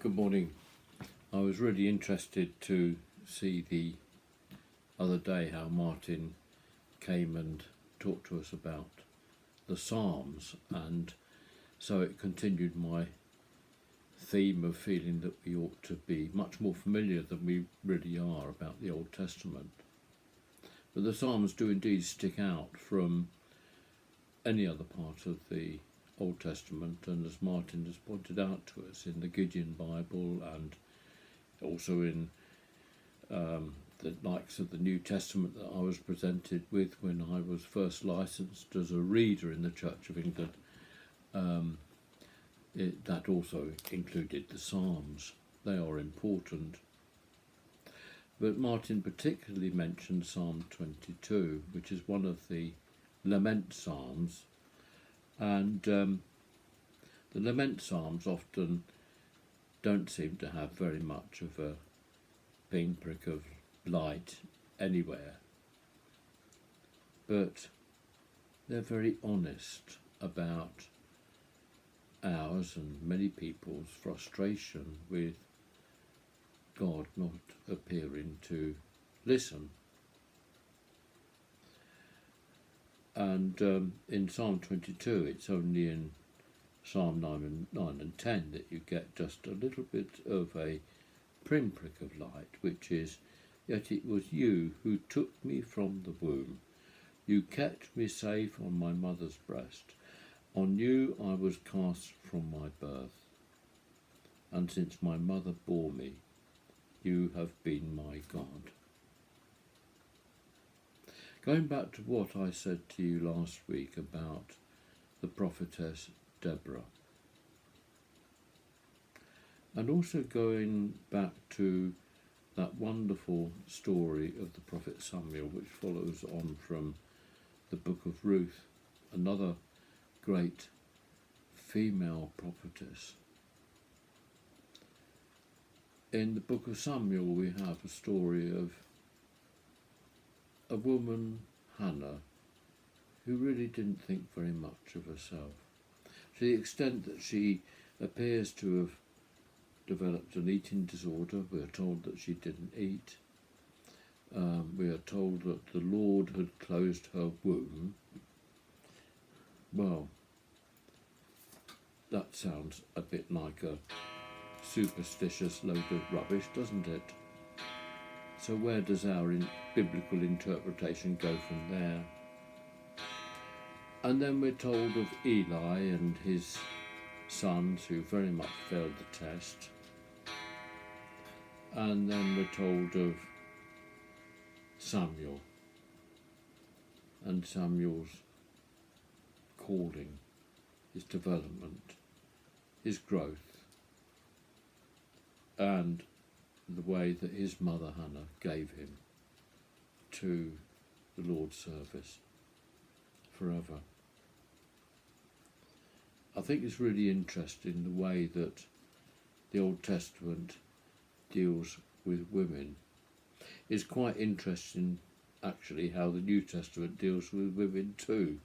Good morning. I was really interested to see the other day how Martin came and talked to us about the Psalms, and so it continued my theme of feeling that we ought to be much more familiar than we really are about the Old Testament. But the Psalms do indeed stick out from any other part of the Old Testament, and as Martin has pointed out to us in the Gideon Bible and also in the likes of the New Testament that I was presented with when I was first licensed as a reader in the Church of England, that also included the Psalms. They are important. But Martin particularly mentioned Psalm 22, which is one of the lament psalms, and the lament psalms often don't seem to have very much of a pinprick of light anywhere, but they're very honest about ours and many people's frustration with God not appearing to listen. And in Psalm 22, it's only in Psalm 9 and 10 that you get just a little bit of a pinprick of light, which is, "Yet it was you who took me from the womb. You kept me safe on my mother's breast. On you I was cast from my birth. And since my mother bore me, you have been my God." Going back to what I said to you last week about the prophetess Deborah, and also going back to that wonderful story of the prophet Samuel, which follows on from the book of Ruth, another great female prophetess. In the book of Samuel we have a story of a woman, Hannah, who really didn't think very much of herself, to the extent that she appears to have developed an eating disorder. We are told that she didn't eat. We are told that the Lord had closed her womb. Well, that sounds a bit like a superstitious load of rubbish, doesn't it? So where does our biblical interpretation go from there? And then we're told of Eli and his sons who very much failed the test. And then we're told of Samuel and Samuel's calling, his development, his growth, and the way that his mother Hannah gave him to the Lord's service forever. I think it's really interesting the way that the Old Testament deals with women. It's quite interesting actually how the New Testament deals with women too.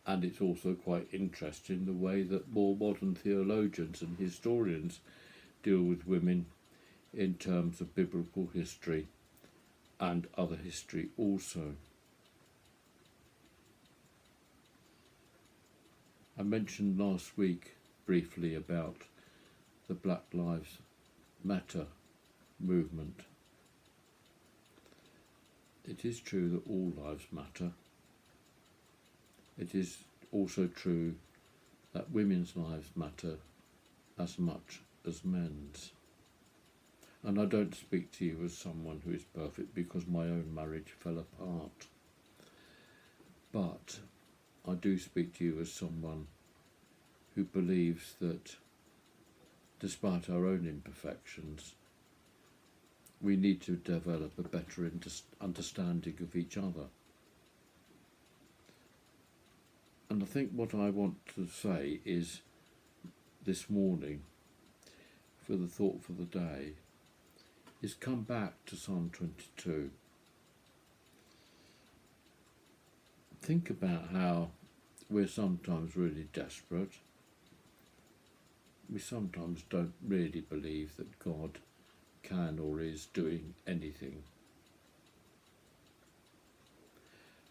And it's also quite interesting the way that more modern theologians and historians deal with women in terms of biblical history and other history also. I mentioned last week briefly about the Black Lives Matter movement. It is true that all lives matter. It is also true that women's lives matter as much as men's. And I don't speak to you as someone who is perfect, because my own marriage fell apart. But I do speak to you as someone who believes that despite our own imperfections, we need to develop a better understanding of each other. And I think what I want to say is, this morning, for the thought for the day, is come back to Psalm 22. Think about how we're sometimes really desperate, we sometimes don't really believe that God can or is doing anything.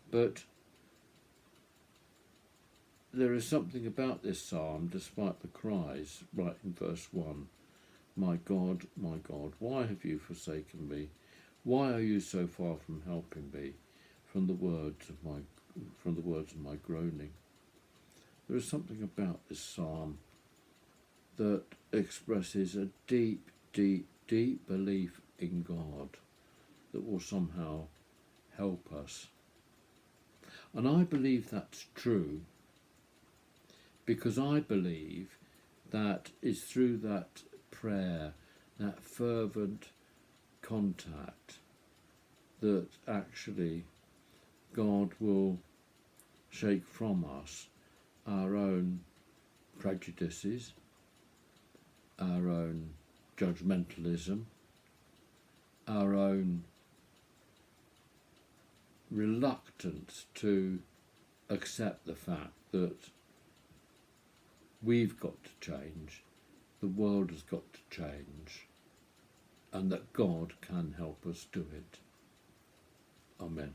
But there is something about this psalm, despite the cries, right in verse 1. My God, why have you forsaken me? Why are you so far from helping me? From the words of my groaning. There is something about this psalm that expresses a deep, deep, deep belief in God that will somehow help us. And I believe that's true because I believe that it's through that prayer, that fervent contact, that actually God will shake from us our own prejudices, our own judgmentalism, our own reluctance to accept the fact that we've got to change, the world has got to change, and that God can help us do it. Amen.